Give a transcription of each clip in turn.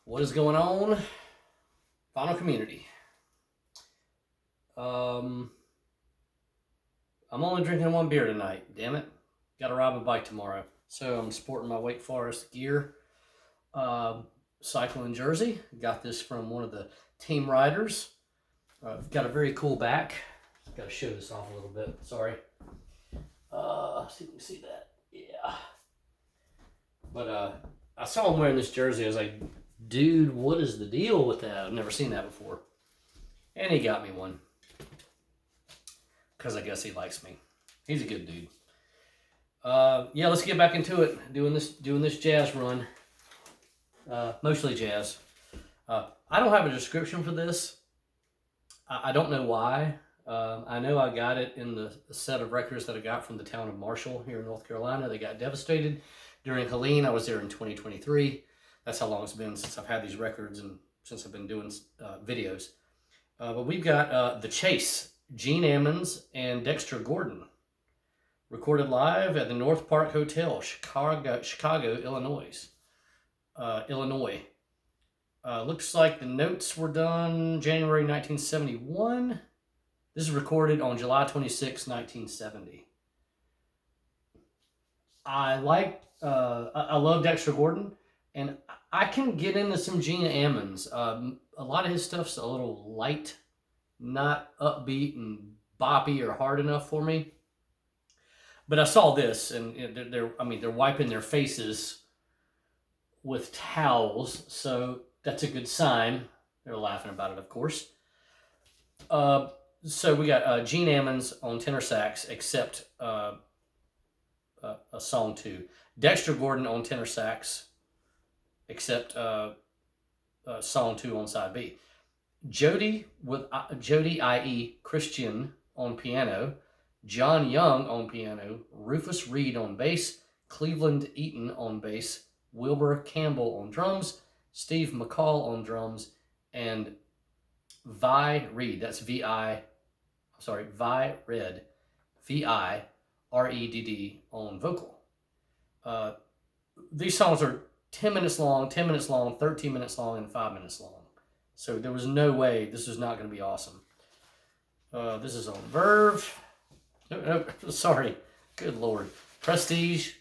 What is going on? Final community. I'm only drinking one beer tonight. Damn it. Got to ride my bike tomorrow. So I'm sporting my Wake Forest gear. Cycling jersey. Got this from one of the team riders. Got a very cool back. Got to show this off a little bit. Sorry. See if you can see that. Yeah. But I saw him wearing this jersey. I was like, dude, what is the deal with that? I've never seen that before. And he got me one. Because I guess he likes me. He's a good dude. Yeah, let's get back into it. Doing this jazz run. Mostly jazz. I don't have a description for this. I don't know why. I know I got it in the set of records that I got from the town of Marshall here in North Carolina. They got devastated during Helene. I was there in 2023. That's how long it's been since I've had these records and since I've been doing videos. But we've got The Chase, Gene Ammons and Dexter Gordon. Recorded live at the North Park Hotel, Chicago, Illinois. Looks like the notes were done January 1971. This is recorded on July 26, 1970. I love Dexter Gordon, and I can get into some Gene Ammons. A lot of his stuff's a little light, not upbeat and boppy or hard enough for me. But I saw this, and they're wiping their faces with towels, so that's a good sign. They're laughing about it, of course. So we got Gene Ammons on tenor sax, except a song 2. Dexter Gordon on tenor sax, except song 2 on side B. Jody i.e. Christian on piano, John Young on piano, Rufus Reed on bass, Cleveland Eaton on bass, Wilbur Campbell on drums, Steve McCall on drums, and Vi Reed, that's Vi Red, Viredd on vocal. These songs are 10 minutes long, 13 minutes long, and 5 minutes long. So there was no way this was not going to be awesome. This is on Verve. No, sorry. Good Lord. Prestige.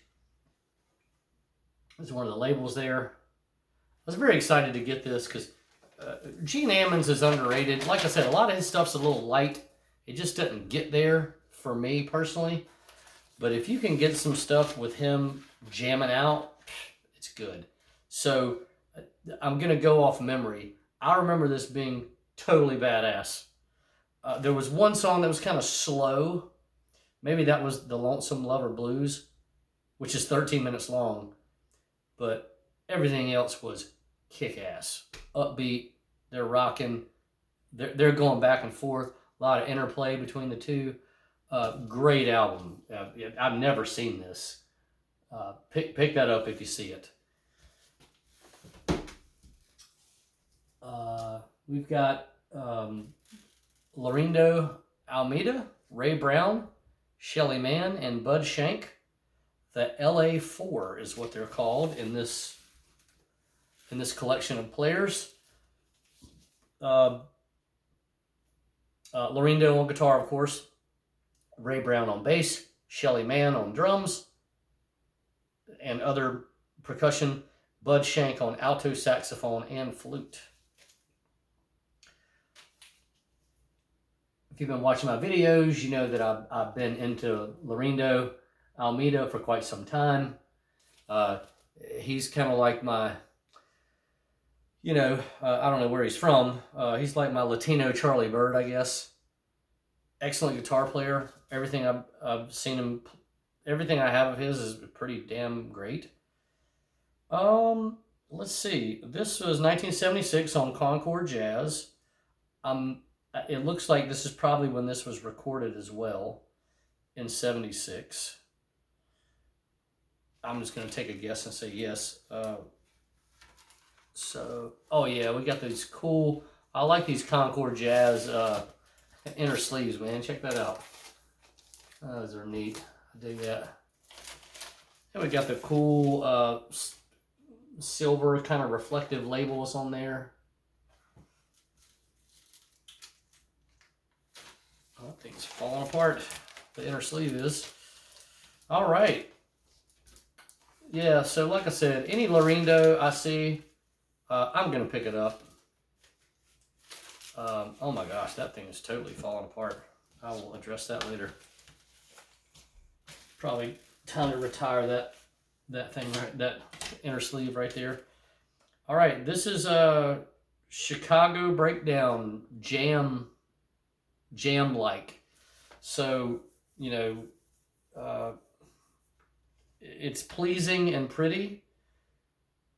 This is one of the labels there. I was very excited to get this because Gene Ammons is underrated. Like I said, a lot of his stuff's a little light. It just doesn't get there for me personally. But if you can get some stuff with him jamming out, it's good. So I'm going to go off memory. I remember this being totally badass. There was one song that was kind of slow. Maybe that was the Lonesome Lover Blues, which is 13 minutes long. But everything else was kick-ass. Upbeat. They're rocking. They're going back and forth. A lot of interplay between the two. Great album. I've never seen this. Pick that up if you see it. We've got Laurindo Almeida, Ray Brown, Shelly Manne, and Bud Shank. The LA4 is what they're called in this collection of players. Laurindo on guitar, of course. Ray Brown on bass. Shelly Manne on drums and other percussion. Bud Shank on alto saxophone and flute. If you've been watching my videos, you know that I've been into Laurindo Almeida for quite some time. He's kind of like my, I don't know where he's from. He's like my Latino Charlie Bird, I guess. Excellent guitar player. Everything I've seen him, everything I have of his is pretty damn great. Let's see. This was 1976 on Concord Jazz. It looks like this is probably when this was recorded as well, in 76. I'm just going to take a guess and say yes. Oh yeah, we got these cool, I like these Concord Jazz inner sleeves, man. Check that out. Those are neat. I dig that. And we got the cool silver kind of reflective labels on there. Oh, that thing's falling apart. The inner sleeve is. All right. Yeah, so like I said, any Lorindo I see, I'm going to pick it up. Oh my gosh, that thing is totally falling apart. I will address that later. Probably time to retire that thing, that inner sleeve right there. All right, this is a Chicago Breakdown jam-like. So, you know, it's pleasing and pretty.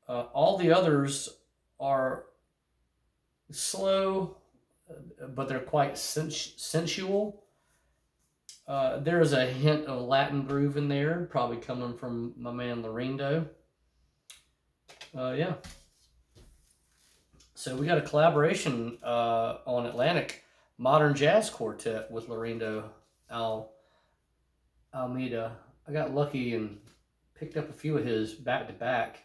All the others are slow, but they're quite sensual. There's a hint of Latin groove in there, probably coming from my man Lorindo. Yeah. So we got a collaboration on Atlantic Modern Jazz Quartet with Lorindo Almeida. I got lucky and picked up a few of his back to back.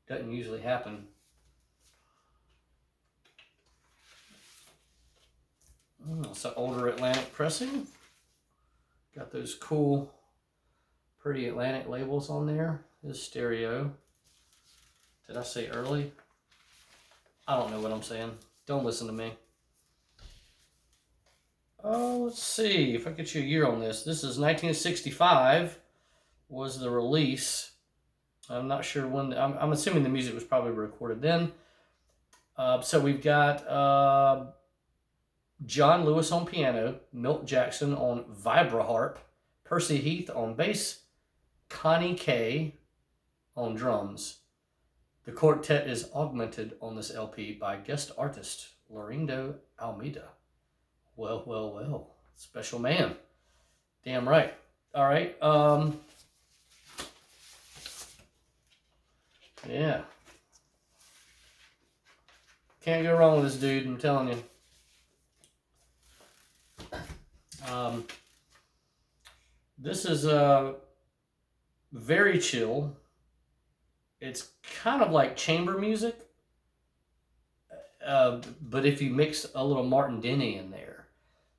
Doesn't usually happen. So older Atlantic pressing. Got those cool, pretty Atlantic labels on there. This stereo. Did I say early? I don't know what I'm saying. Don't listen to me. Oh, let's see if I get you a year on this. This is 1965 was the release. I'm not sure when. I'm assuming the music was probably recorded then. So we've got John Lewis on piano, Milt Jackson on vibraharp, Percy Heath on bass, Connie Kay on drums. The quartet is augmented on this LP by guest artist Lorindo Almeida. Well, well, well. Special man. Damn right. All right. Yeah. Can't go wrong with this dude, I'm telling you. This is very chill. It's kind of like chamber music, but if you mix a little Martin Denny in there.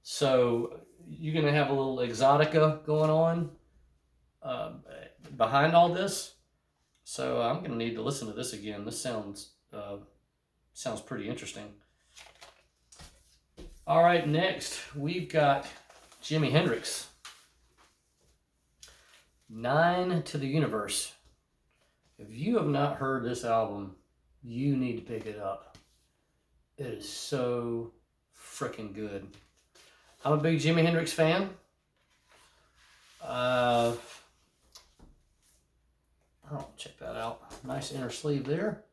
So you're going to have a little exotica going on behind all this. So I'm going to need to listen to this again. This sounds pretty interesting. All right, next we've got Jimi Hendrix. 9 to the Universe. If you have not heard this album, you need to pick it up. It is so freaking good. I'm a big Jimi Hendrix fan. Oh, check that out. Nice inner sleeve there.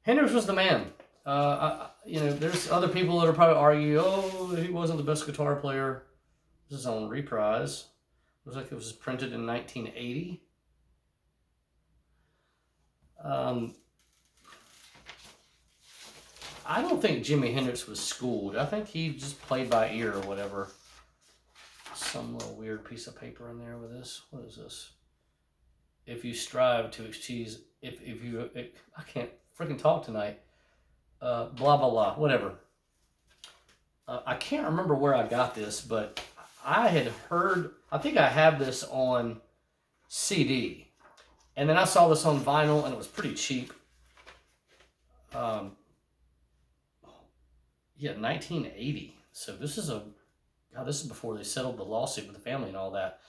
Hendrix was the man. There's other people that are probably argue, oh, he wasn't the best guitar player. This is on Reprise. Looks like it was printed in 1980. I don't think Jimi Hendrix was schooled. I think he just played by ear or whatever. Some little weird piece of paper in there with this. What is this? If you strive to achieve, I can't freaking talk tonight. Blah, blah, blah, whatever. I can't remember where I got this, but I had heard, I think I have this on CD. And then I saw this on vinyl and it was pretty cheap. 1980. So this is before they settled the lawsuit with the family and all that.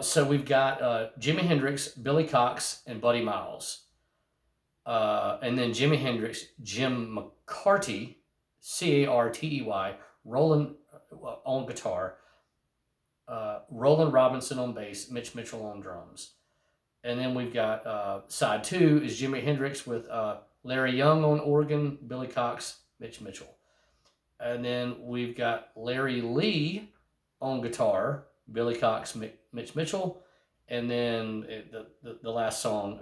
So we've got Jimi Hendrix, Billy Cox, and Buddy Miles. And then Jimi Hendrix, Jim McCarty, Cartey, Roland on guitar, Roland Robinson on bass, Mitch Mitchell on drums. And then we've got side 2 is Jimi Hendrix with Larry Young on organ, Billy Cox, Mitch Mitchell. And then we've got Larry Lee on guitar, Billy Cox, Mitch Mitchell. And then the last song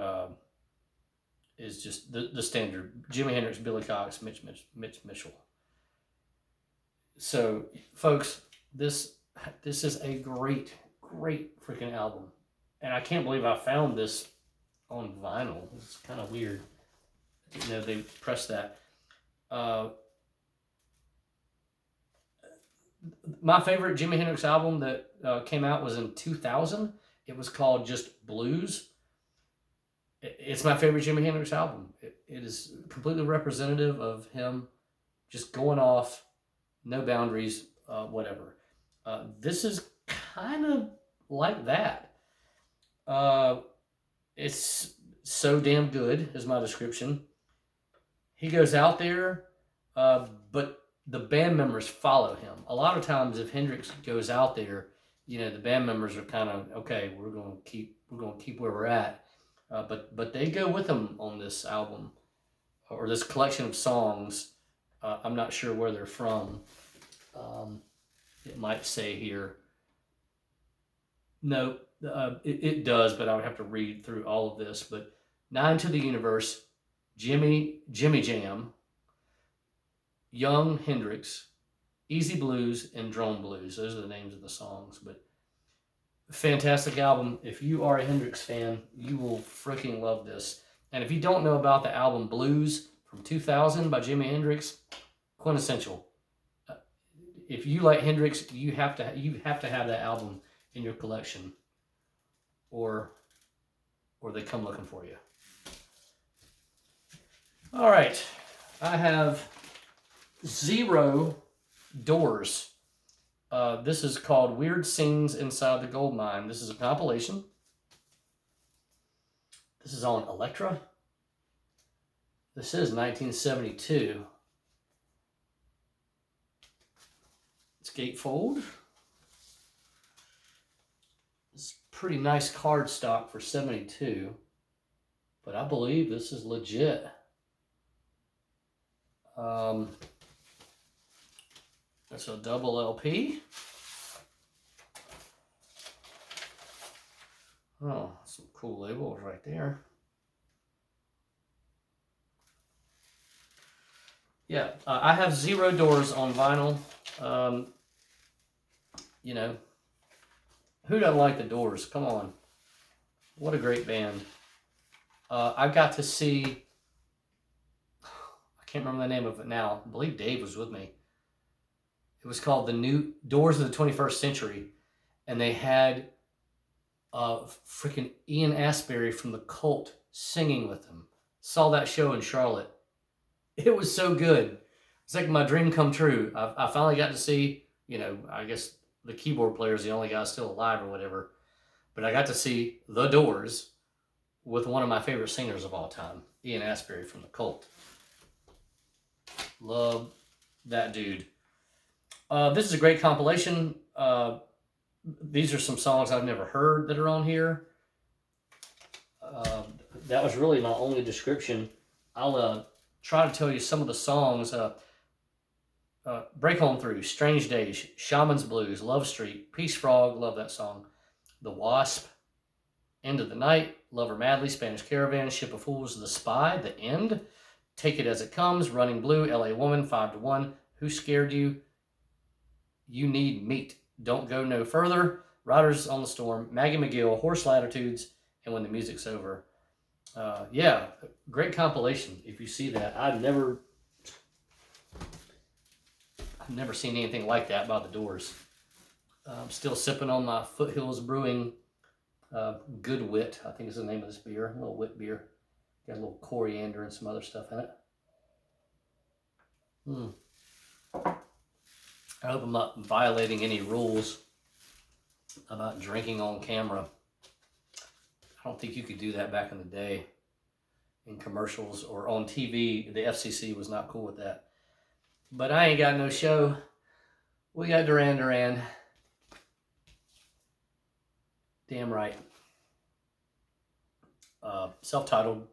is just the standard, Jimi Hendrix, Billy Cox, Mitch Mitchell. So, folks, this is a great freaking album. And I can't believe I found this on vinyl. It's kind of weird. You know, they pressed that. My favorite Jimi Hendrix album that came out was in 2000. It was called just Blues. It's my favorite Jimi Hendrix album. It is completely representative of him just going off, no boundaries, whatever. This is kind of like that. It's so damn good, is my description. He goes out there, but the band members follow him. A lot of times, if Hendrix goes out there, you know, the band members are kind of okay. We're going to keep where we're at, but they go with him on this album or this collection of songs. I'm not sure where they're from. It might say here. No, it does, but I would have to read through all of this. But Nine to the Universe, Jimmy Jam, Young Hendrix, Easy Blues, and Drone Blues. Those are the names of the songs. But fantastic album. If you are a Hendrix fan, you will freaking love this. And if you don't know about the album Blues from 2000 by Jimi Hendrix, quintessential. If you like Hendrix, you have to have that album in your collection, or they come looking for you. All right, I have Zero Doors. This is called Weird Scenes Inside the Gold Mine. This is a compilation. This is on Elektra. This is 1972. It's gatefold. It's pretty nice card stock for 72, but I believe this is legit. That's a double LP. Oh, some cool labels right there. Yeah, I have Zero Doors on vinyl. You know, who doesn't like the Doors? Come on. What a great band. I got to see, I can't remember the name of it now. I believe Dave was with me. It was called The New Doors of the 21st Century. And they had freaking Ian Astbury from The Cult singing with them. Saw that show in Charlotte. It was so good. It's like my dream come true. I finally got to see, you know, I guess the keyboard player is the only guy still alive or whatever. But I got to see The Doors with one of my favorite singers of all time, Ian Astbury from The Cult. Love that dude. This is a great compilation. These are some songs I've never heard that are on here. That was really my only description. I'll try to tell you some of the songs. Break On Through, Strange Days, Shaman's Blues, Love Street, Peace Frog, love that song. The Wasp, End of the Night, Lover Madly, Spanish Caravan, Ship of Fools, The Spy, The End, Take It As It Comes, Running Blue, LA Woman, 5 to 1, Who Scared You, You Need Meat, Don't Go No Further, Riders on the Storm, Maggie McGill, Horse Latitudes, and When the Music's Over. Yeah, great compilation. If you see that, I've never seen anything like that by the Doors. I'm still sipping on my Foothills Brewing Good Wit. I think is the name of this beer. A little wit beer. Got a little coriander and some other stuff in it. I hope I'm not violating any rules about drinking on camera. I don't think you could do that back in the day in commercials or on TV. The FCC was not cool with that. But I ain't got no show. We got Duran Duran. Damn right. Self-titled.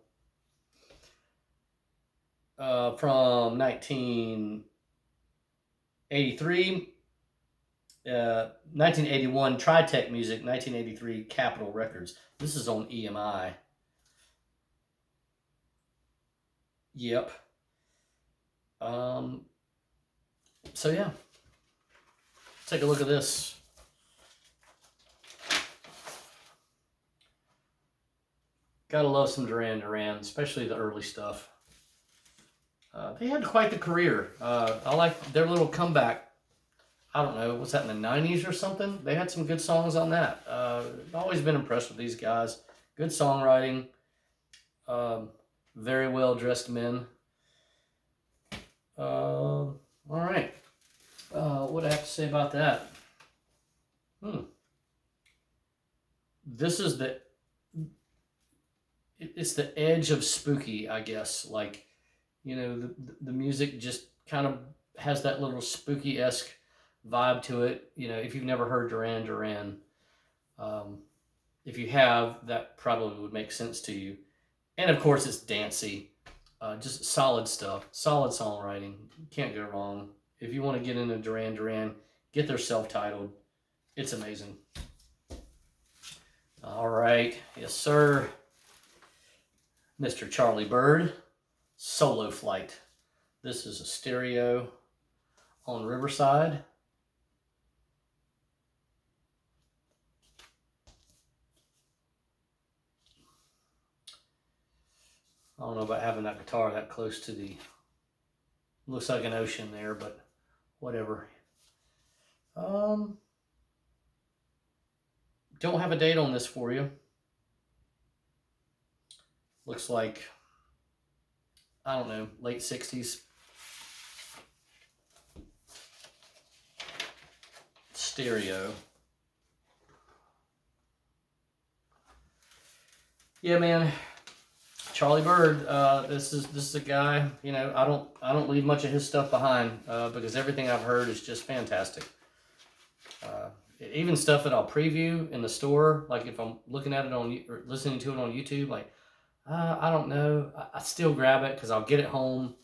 From 1983. 1981, Tritech Music. 1983, Capitol Records. This is on EMI. Yep. So yeah, take a look at this. Gotta love some Duran Duran, especially the early stuff. They had quite the career. I like their little comeback. I don't know, was that in the 90s or something? They had some good songs on that. I've always been impressed with these guys. Good songwriting. Very well dressed men. All right. What do I have to say about that? This is it's the edge of spooky, I guess. Like, you know, the music just kind of has that little spooky-esque vibe to it. You know, if you've never heard Duran Duran, if you have, that probably would make sense to you. And of course, it's dancey. Just solid stuff, solid songwriting. Can't go wrong. If you want to get into Duran Duran, get their self-titled. It's amazing. All right, yes sir. Mr. Charlie Byrd, Solo Flight. This is a stereo on Riverside. I don't know about having that guitar that close to the, looks like an ocean there, but whatever. Don't have a date on this for you. Looks like, I don't know, late 60s. Stereo. Yeah, man. Charlie Byrd, this is a guy, you know, I don't leave much of his stuff behind because everything I've heard is just fantastic. Even stuff that I'll preview in the store, like if I'm looking at it on or listening to it on YouTube, like I don't know, I still grab it because I'll get it home,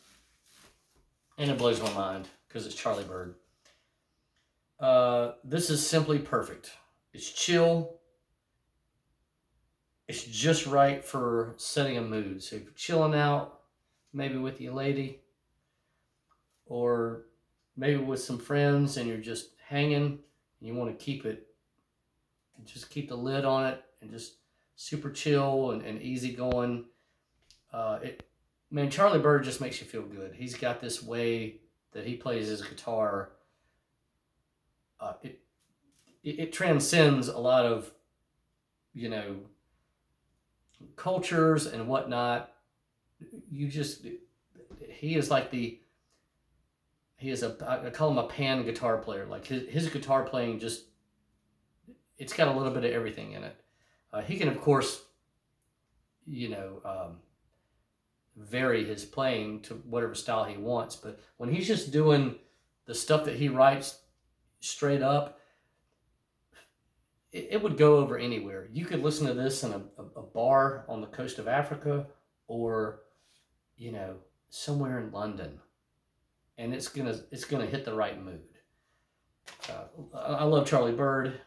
and it blows my mind because it's Charlie Byrd. This is simply perfect. It's chill. It's just right for setting a mood. So if you're chilling out, maybe with your lady, or maybe with some friends, and you're just hanging, and you want to keep it, just keep the lid on it, and just super chill and easy going. Man, Charlie Byrd just makes you feel good. He's got this way that he plays his guitar. It transcends a lot of, you know, cultures and whatnot. He is like I call him a pan guitar player. Like his guitar playing just, it's got a little bit of everything in it. He can, of course, you know, vary his playing to whatever style he wants. But when he's just doing the stuff that he writes straight up, it would go over anywhere. You could listen to this in a bar on the coast of Africa, or, you know, somewhere in London, and it's gonna hit the right mood. I love Charlie Byrd.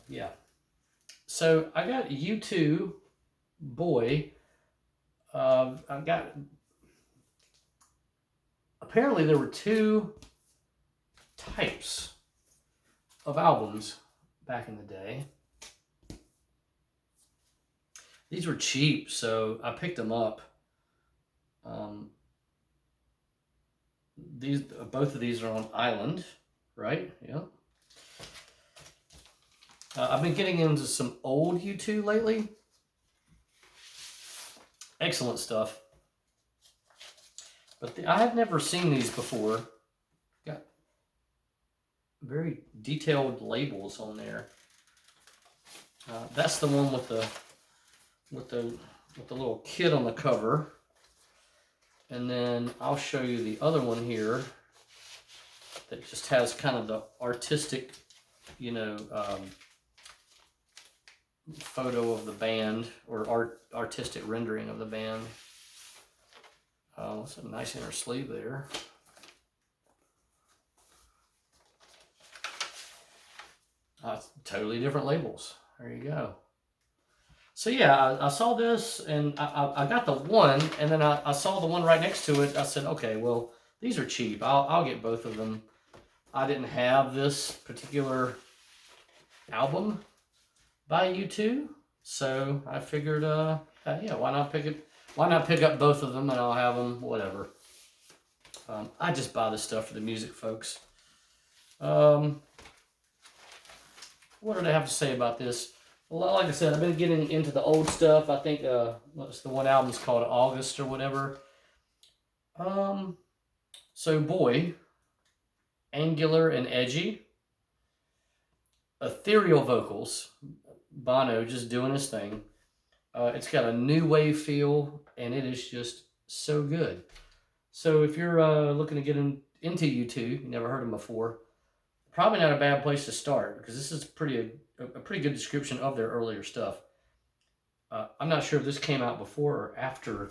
Yeah. So I got U2, boy. I got. Apparently, there were two types of albums back in the day. These were cheap, so I picked them up. Both of these are on Island, right? Yeah. I've been getting into some old U2 lately. Excellent stuff. But I have never seen these before. Got very detailed labels on there. That's the one with the little kid on the cover. And then I'll show you the other one here that just has kind of the artistic, you know, photo of the band, or artistic rendering of the band. It's a nice inner sleeve there. Totally different labels. There you go. So yeah, I saw this, and I got the one, and then I saw the one right next to it. I said, okay, well, these are cheap. I'll get both of them. I didn't have this particular album by U2, So I figured, yeah, why not pick it? Why not pick up both of them and I'll have them, whatever. I just buy this stuff for the music, folks. What did I have to say about this? Well, like I said, I've been getting into the old stuff. I think what's the one album's called August or whatever. So boy, angular and edgy, ethereal vocals. Bono just doing his thing. It's got a new wave feel, and it is just so good. So if you're looking to get into U2, you never heard them before, probably not a bad place to start because this is a pretty good description of their earlier stuff. I'm not sure if this came out before or after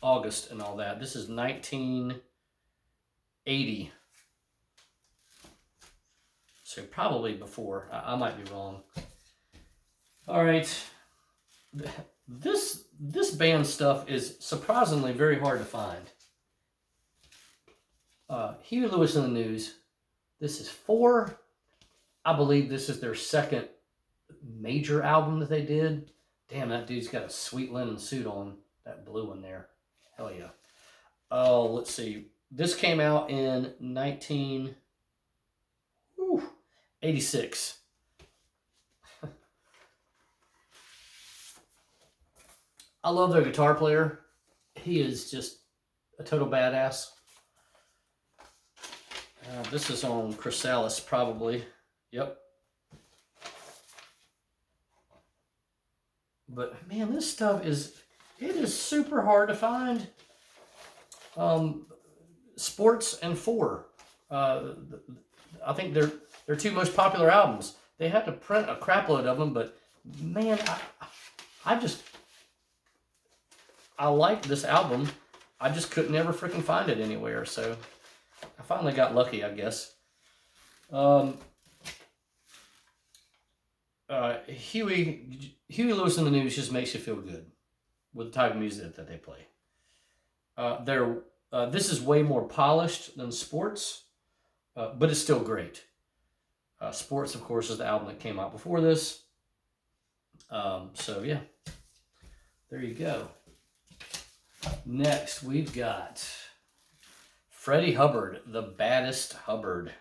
August and all that. This is 1980. So probably before. I might be wrong. All right. This band stuff is surprisingly very hard to find. Huey Lewis and the News. This is I believe this is their second major album that they did. Damn, that dude's got a sweet linen suit on. That blue one there. Hell yeah. Oh, let's see. This came out in 1986. I love their guitar player. He is just a total badass. This is on Chrysalis, probably. Yep. But man, this stuff is super hard to find. Sports and Four. I think they're two most popular albums. They had to print a crapload of them, but man, I like this album. I just could never freaking find it anywhere. So I finally got lucky, I guess. Huey Lewis and the News just makes you feel good with the type of music that they play. This is way more polished than Sports, but it's still great. Sports, of course, is the album that came out before this. So yeah, there you go. Next, we've got Freddie Hubbard, The Baddest Hubbard.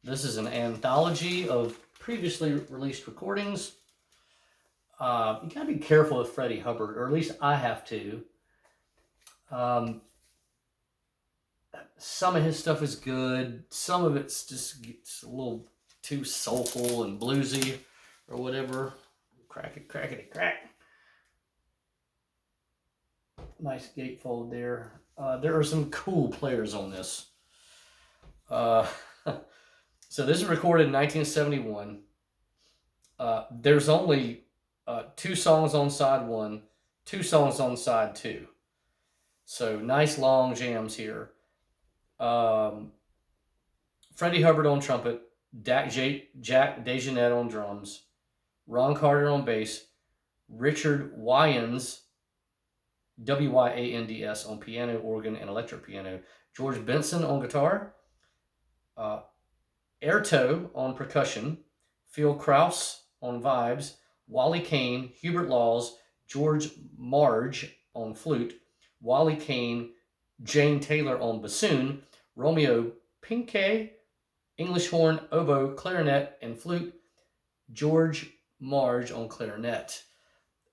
This is an anthology of previously released recordings. You gotta be careful with Freddie Hubbard, or at least I have to. Some of his stuff is good. Some of it's just gets a little too soulful and bluesy, or whatever. Crackety crack. Nice gatefold there. There are some cool players on this. So this is recorded in 1971. There's only 2 songs on side 1, 2 songs on side 2. So nice long jams here. Freddie Hubbard on trumpet, Jack DeJohnette on drums, Ron Carter on bass, Richard Wyands, Wyands on piano, organ, and electric piano, George Benson on guitar, Airto on percussion, Phil Krause on vibes, Wally Kane, Hubert Laws, George Marge on flute, Wally Kane, Jane Taylor on bassoon, Romeo Pinkay, English horn, oboe, clarinet, and flute, George Marge on clarinet.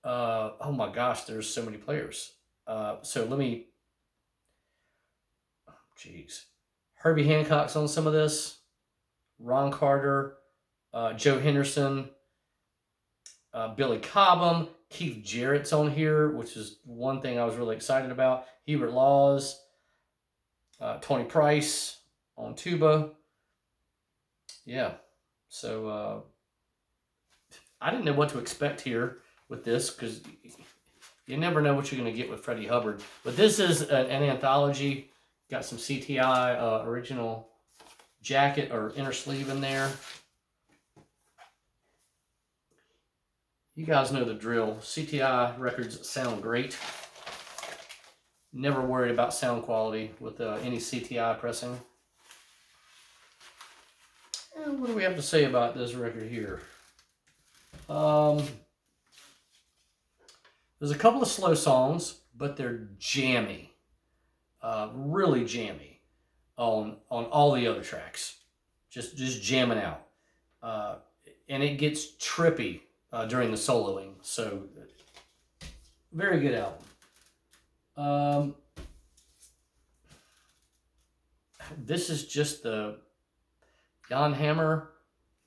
Oh my gosh, there's so many players. Herbie Hancock's on some of this, Ron Carter, Joe Henderson, Billy Cobham, Keith Jarrett's on here, which is one thing I was really excited about. Hubert Laws, Tony Price on tuba. Yeah, so I didn't know what to expect here with this because you never know what you're going to get with Freddie Hubbard. But this is an anthology. Got some CTI original jacket or inner sleeve in there. You guys know the drill. CTI records sound great. Never worried about sound quality with any CTI pressing. And what do we have to say about this record here? There's a couple of slow songs, but they're jammy, really jammy on all the other tracks. Just jamming out, and it gets trippy during the soloing. So very good album. This is just the Jan Hammer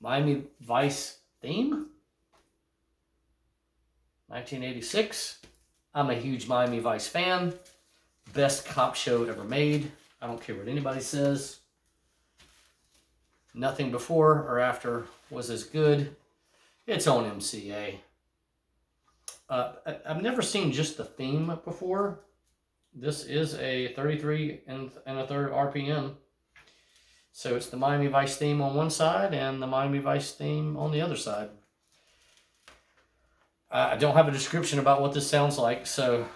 Miami Vice theme. 1986. I'm a huge Miami Vice fan. Best cop show ever made. I don't care what anybody says. Nothing before or after was as good. It's on MCA. I've never seen just the theme before. This is a 33 and a third RPM. So it's the Miami Vice theme on one side and the Miami Vice theme on the other side. I don't have a description about what this sounds like, so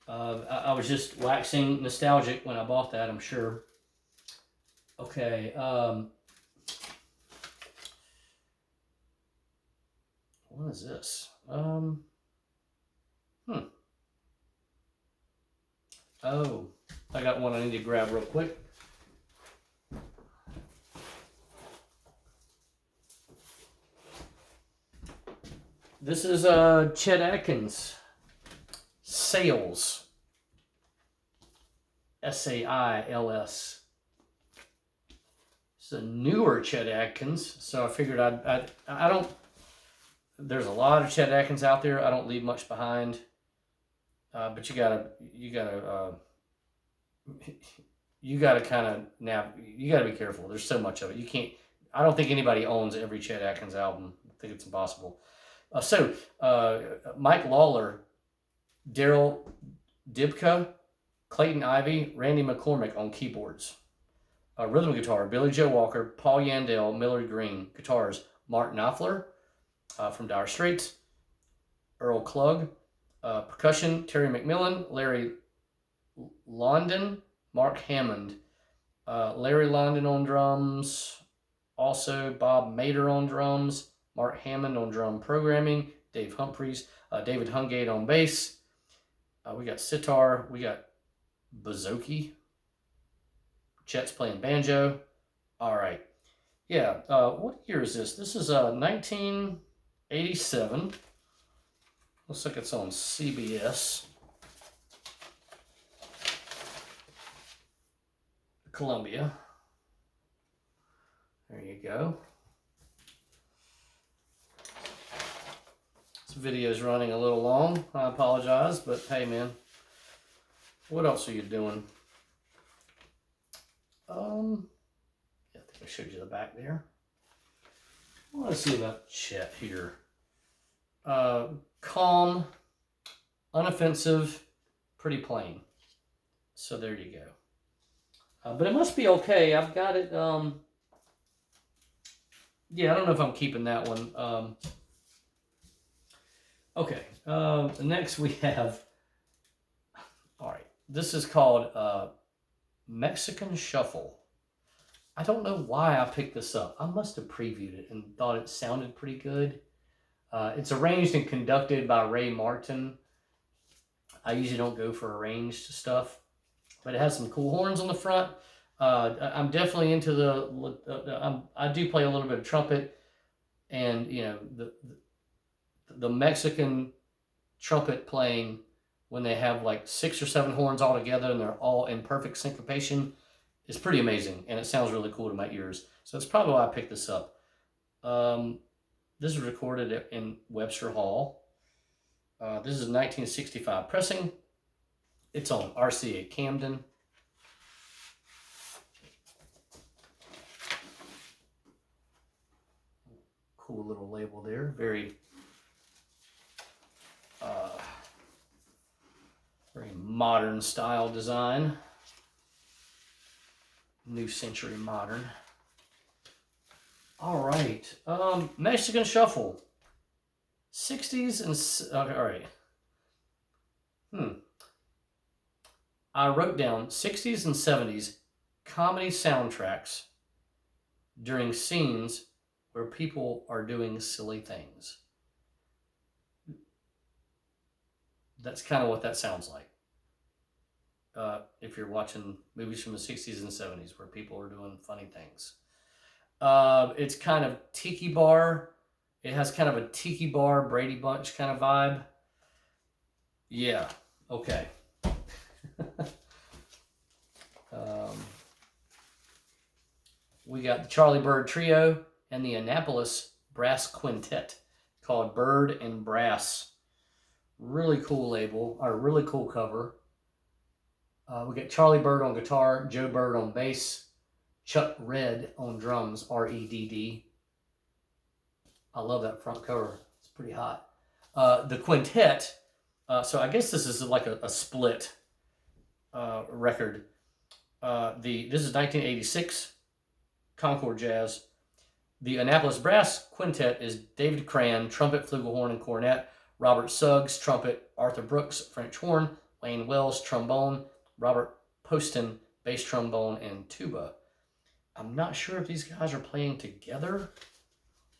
I was just waxing nostalgic when I bought that, I'm sure. Okay. What is this? Oh, I got one I need to grab real quick. This is Chet Atkins, Sails, S-A-I-L-S. It's a newer Chet Atkins, so I figured I don't. There's a lot of Chet Atkins out there. I don't leave much behind, but you gotta kind of you gotta be careful. There's so much of it. You can't. I don't think anybody owns every Chet Atkins album. I think it's impossible. Mike Lawler, Daryl Dibka, Clayton Ivey, Randy McCormick on keyboards. Rhythm guitar, Billy Joe Walker, Paul Yandell, Millard Green. Guitars, Mark Knopfler from Dire Straits, Earl Klugh. Percussion, Terry McMillan, Larry London, Mark Hammond. Larry London on drums. Also Bob Mader on drums. Mark Hammond on drum programming, Dave Humphreys, David Hungate on bass. We got sitar, we got bouzouki. Chet's playing banjo. All right. Yeah, what year is this? This is 1987. Looks like it's on CBS. Columbia. There you go. This video's running a little long. I apologize, but hey, man, what else are you doing? Yeah, I think I showed you the back there. Let's see about Chet here. Calm, unoffensive, pretty plain. So there you go. But it must be okay. I've got it. Yeah, I don't know if I'm keeping that one. Okay, next we have, all right, this is called Mexican Shuffle. I don't know why I picked this up. I must have previewed it and thought it sounded pretty good. It's arranged and conducted by Ray Martin. I usually don't go for arranged stuff, but it has some cool horns on the front. I'm definitely into I do play a little bit of trumpet, and you know the Mexican trumpet playing when they have like 6 or 7 horns all together and they're all in perfect syncopation is pretty amazing, and it sounds really cool to my ears. So that's probably why I picked this up. This was recorded in Webster Hall. This is 1965 pressing. It's on RCA Camden. Cool little label there. Very modern style design. New Century Modern. All right. Mexican Shuffle. 60s and... Okay, all right. I wrote down 60s and 70s comedy soundtracks during scenes where people are doing silly things. That's kind of what that sounds like. If you're watching movies from the 60s and 70s where people are doing funny things. It's kind of tiki bar. It has kind of a tiki bar, Brady Bunch kind of vibe. Yeah, okay. We got the Charlie Bird Trio and the Annapolis Brass Quintet called Bird and Brass. Really cool label, or really cool cover. We got Charlie Bird on guitar, Joe Bird on bass, Chuck Redd on drums, R-E-D-D. I love that front cover. It's pretty hot. The quintet, so I guess this is like a split record. This is 1986, Concord Jazz. The Annapolis Brass Quintet is David Cran, trumpet, flugelhorn, and cornet, Robert Suggs, trumpet, Arthur Brooks, French horn, Wayne Wells, trombone, Robert Poston, bass trombone, and tuba. I'm not sure if these guys are playing together,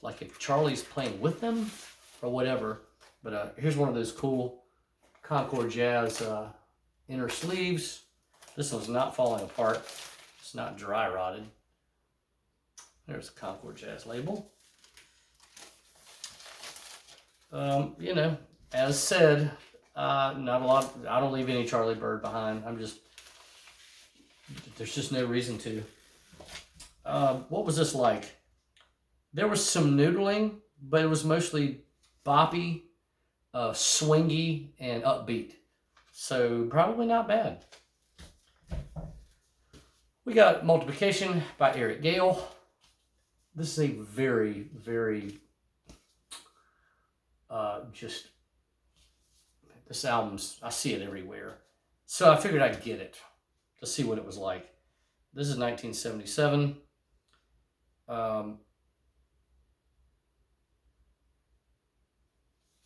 like if Charlie's playing with them or whatever. But here's one of those cool Concord Jazz inner sleeves. This one's not falling apart. It's not dry rotted. There's the Concord Jazz label. You know, as said, not a lot. I don't leave any Charlie Bird behind. There's just no reason to. What was this like? There was some noodling, but it was mostly boppy, swingy, and upbeat. So probably not bad. We got Multiplication by Eric Gale. This is a very, very, this album's, I see it everywhere. So I figured I'd get it to see what it was like. This is 1977.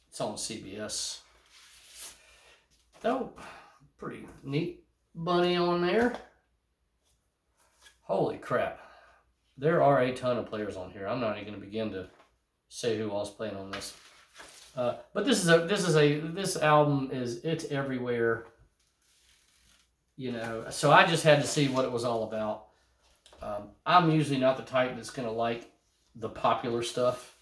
It's on CBS. Oh, pretty neat bunny on there. Holy crap. There are a ton of players on here. I'm not even going to begin to say who else playing on this. But this album it's everywhere. You know, so I just had to see what it was all about. I'm usually not the type that's going to like the popular stuff.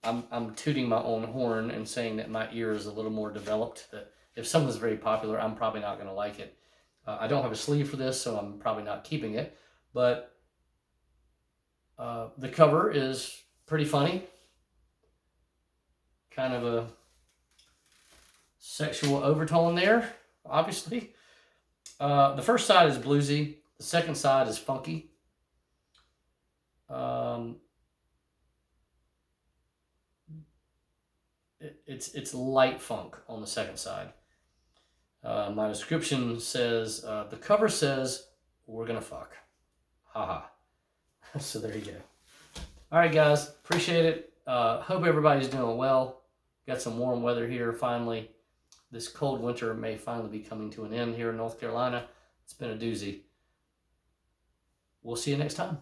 I'm tooting my own horn and saying that my ear is a little more developed. That if something's very popular, I'm probably not going to like it. I don't have a sleeve for this, so I'm probably not keeping it. But the cover is pretty funny. Kind of a sexual overtone there, obviously. The first side is bluesy. The second side is funky. It's light funk on the second side. My description says, the cover says, we're going to fuck. Haha. So there you go. All right, guys. Appreciate it. Hope everybody's doing well. Got some warm weather here finally. This cold winter may finally be coming to an end here in North Carolina. It's been a doozy. We'll see you next time.